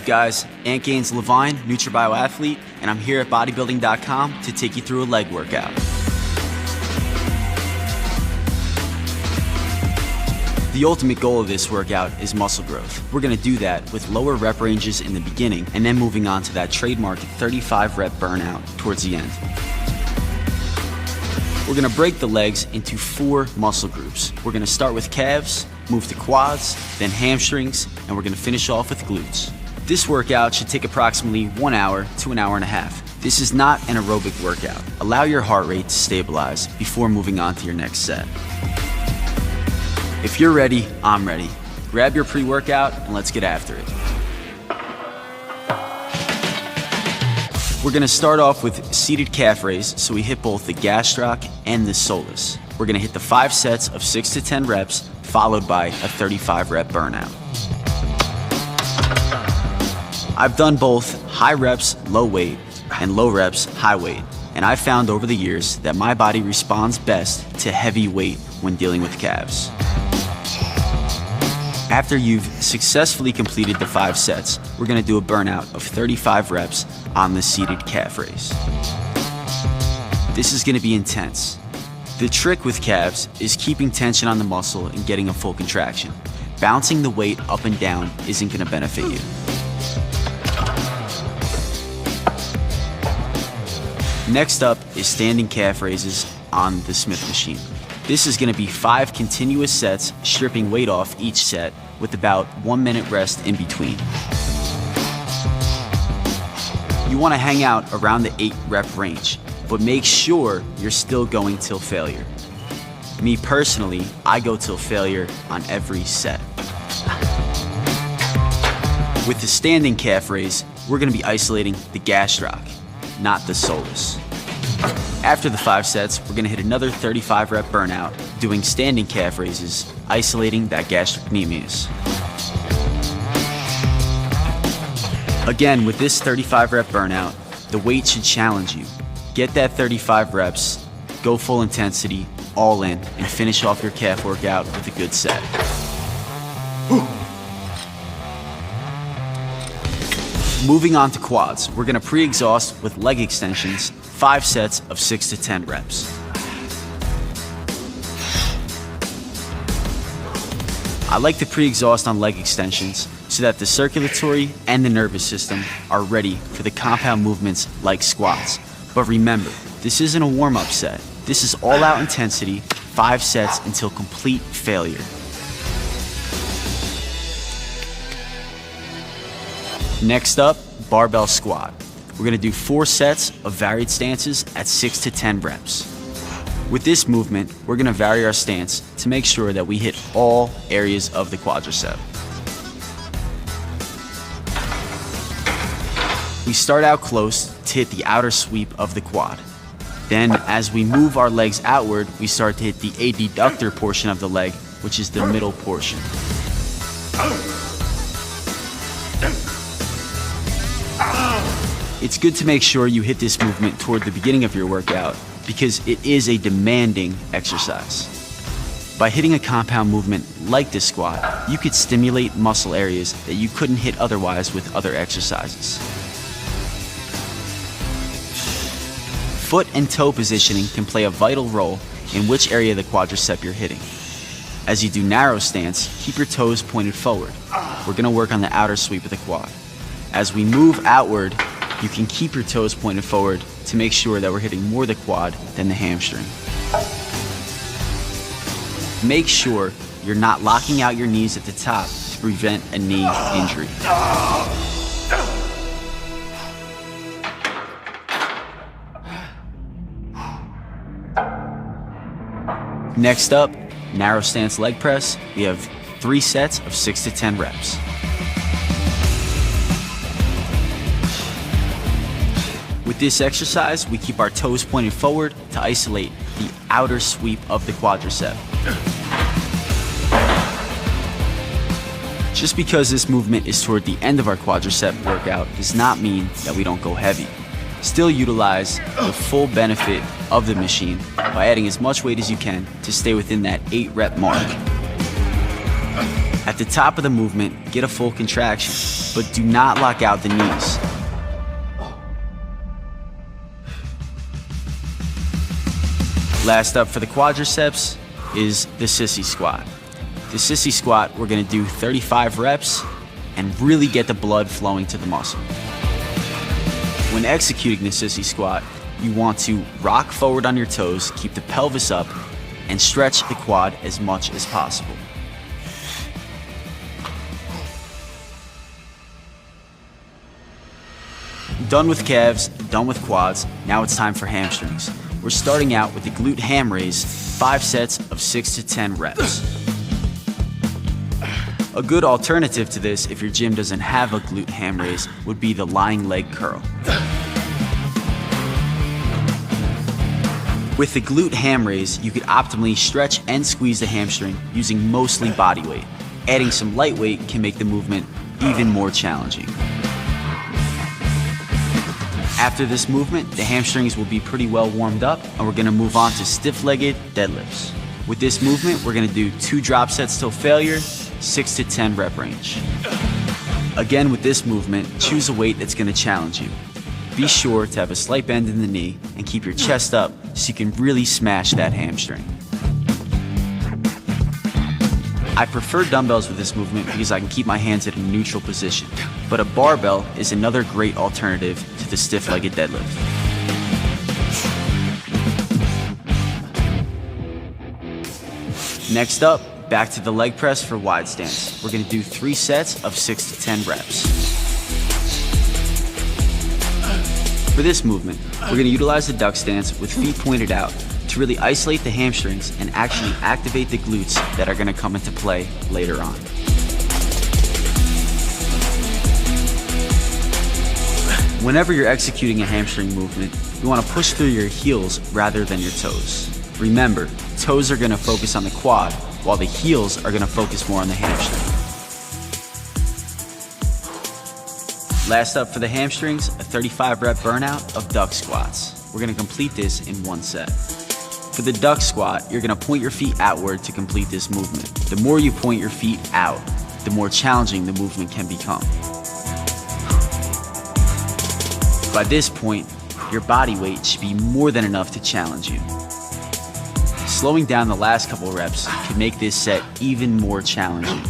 up, guys? Ant Gains Levine, NutriBio athlete, and I'm here at bodybuilding.com to take you through a leg workout. The ultimate goal of this workout is muscle growth. We're gonna do that with lower rep ranges in the beginning and then moving on to that trademark 35 rep burnout towards the end. We're gonna break the legs into 4 muscle groups. We're gonna start with calves, move to quads, then hamstrings, and we're gonna finish off with glutes. This workout should take approximately 1 hour to an hour and a half. This is not an aerobic workout. Allow your heart rate to stabilize before moving on to your next set. If you're ready, I'm ready. Grab your pre-workout and let's get after it. We're gonna start off with seated calf raise, so we hit both the gastroc and the soleus. We're gonna hit the 5 sets of 6 to 10 reps, followed by a 35 rep burnout. I've done both high reps, low weight, and low reps, high weight, and I've found over the years that my body responds best to heavy weight when dealing with calves. After you've successfully completed the 5 sets, we're gonna do a burnout of 35 reps on the seated calf raise. This is gonna be intense. The trick with calves is keeping tension on the muscle and getting a full contraction. Bouncing the weight up and down isn't gonna benefit you. Next up is standing calf raises on the Smith machine. This is gonna be 5 continuous sets, stripping weight off each set with about 1 minute rest in between. You wanna hang out around the 8 rep range, but make sure you're still going till failure. Me personally, I go till failure on every set. With the standing calf raise, we're gonna be isolating the gastroc, not the soleus. After the 5 sets, we're gonna hit another 35 rep burnout, doing standing calf raises, isolating that gastrocnemius. Again, with this 35 rep burnout, the weight should challenge you. Get that 35 reps, go full intensity, all in, and finish off your calf workout with a good set. Moving on to quads, we're gonna pre-exhaust with leg extensions, 5 sets of 6 to 10 reps. I like to pre-exhaust on leg extensions so that the circulatory and the nervous system are ready for the compound movements like squats. But remember, this isn't a warm-up set. This is all-out intensity, 5 sets until complete failure. Next up, barbell squat. We're gonna do 4 sets of varied stances at 6 to 10 reps. With this movement, we're gonna vary our stance to make sure that we hit all areas of the quadricep. We start out close to hit the outer sweep of the quad. Then, as we move our legs outward, we start to hit the adductor portion of the leg, which is the middle portion. It's good to make sure you hit this movement toward the beginning of your workout because it is a demanding exercise. By hitting a compound movement like this squat, you could stimulate muscle areas that you couldn't hit otherwise with other exercises. Foot and toe positioning can play a vital role in which area of the quadricep you're hitting. As you do narrow stance, keep your toes pointed forward. We're gonna work on the outer sweep of the quad. As we move outward, you can keep your toes pointed forward to make sure that we're hitting more the quad than the hamstring. Make sure you're not locking out your knees at the top to prevent a knee injury. Next up, narrow stance leg press. We have 3 sets of 6 to 10 reps. With this exercise, we keep our toes pointed forward to isolate the outer sweep of the quadricep. Just because this movement is toward the end of our quadricep workout does not mean that we don't go heavy. Still utilize the full benefit of the machine by adding as much weight as you can to stay within that 8 rep mark. At the top of the movement, get a full contraction, but do not lock out the knees. Last up for the quadriceps is the sissy squat. The sissy squat, we're gonna do 35 reps and really get the blood flowing to the muscle. When executing the sissy squat, you want to rock forward on your toes, keep the pelvis up, and stretch the quad as much as possible. Done with calves, done with quads, now it's time for hamstrings. We're starting out with the glute ham raise, 5 sets of 6 to 10 reps. A good alternative to this, if your gym doesn't have a glute ham raise, would be the lying leg curl. With the glute ham raise, you could optimally stretch and squeeze the hamstring using mostly body weight. Adding some light weight can make the movement even more challenging. After this movement, the hamstrings will be pretty well warmed up, and we're gonna move on to stiff-legged deadlifts. With this movement, we're gonna do 2 drop sets till failure, 6 to 10 rep range. Again, with this movement, choose a weight that's gonna challenge you. Be sure to have a slight bend in the knee and keep your chest up so you can really smash that hamstring. I prefer dumbbells with this movement because I can keep my hands at a neutral position, but a barbell is another great alternative to the stiff-legged deadlift. Next up, back to the leg press for wide stance. We're gonna do 3 sets of 6 to 10 reps. For this movement, we're gonna utilize the duck stance with feet pointed out to really isolate the hamstrings and actually activate the glutes that are gonna come into play later on. Whenever you're executing a hamstring movement, you wanna push through your heels rather than your toes. Remember, toes are gonna focus on the quad, while the heels are gonna focus more on the hamstring. Last up for the hamstrings, a 35 rep burnout of duck squats. We're gonna complete this in 1 set. For the duck squat, you're gonna point your feet outward to complete this movement. The more you point your feet out, the more challenging the movement can become. By this point, your body weight should be more than enough to challenge you. Slowing down the last couple reps can make this set even more challenging.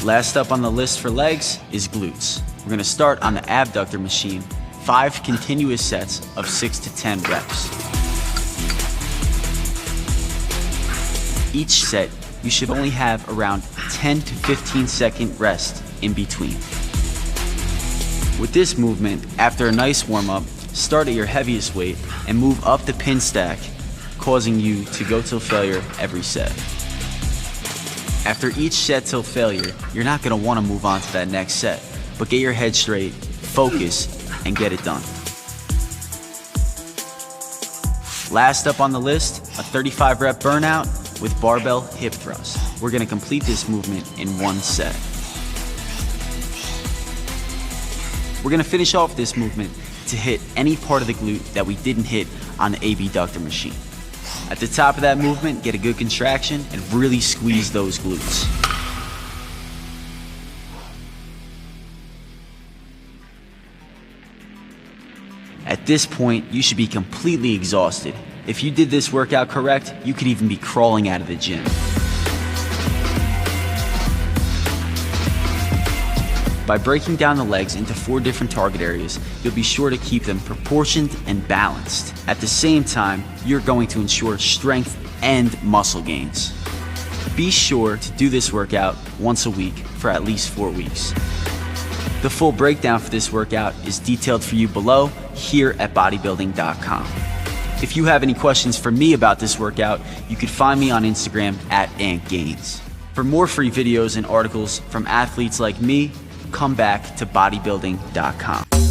Last up on the list for legs is glutes. We're gonna start on the abductor machine, 5 continuous sets of 6 to 10 reps. Each set, you should only have around 10 to 15 second rest in between. With this movement, after a nice warm-up, start at your heaviest weight and move up the pin stack, causing you to go till failure every set. After each set till failure, you're not gonna wanna move on to that next set, but get your head straight, focus, and get it done. Last up on the list, a 35 rep burnout with barbell hip thrust. We're gonna complete this movement in 1 set. We're gonna finish off this movement to hit any part of the glute that we didn't hit on the abductor machine. At the top of that movement, get a good contraction and really squeeze those glutes. At this point, you should be completely exhausted. If you did this workout correct, you could even be crawling out of the gym. By breaking down the legs into 4 different target areas, you'll be sure to keep them proportioned and balanced. At the same time, you're going to ensure strength and muscle gains. Be sure to do this workout once a week for at least 4 weeks. The full breakdown for this workout is detailed for you below here at bodybuilding.com. If you have any questions for me about this workout, you could find me on Instagram at AntGains. For more free videos and articles from athletes like me, come back to bodybuilding.com.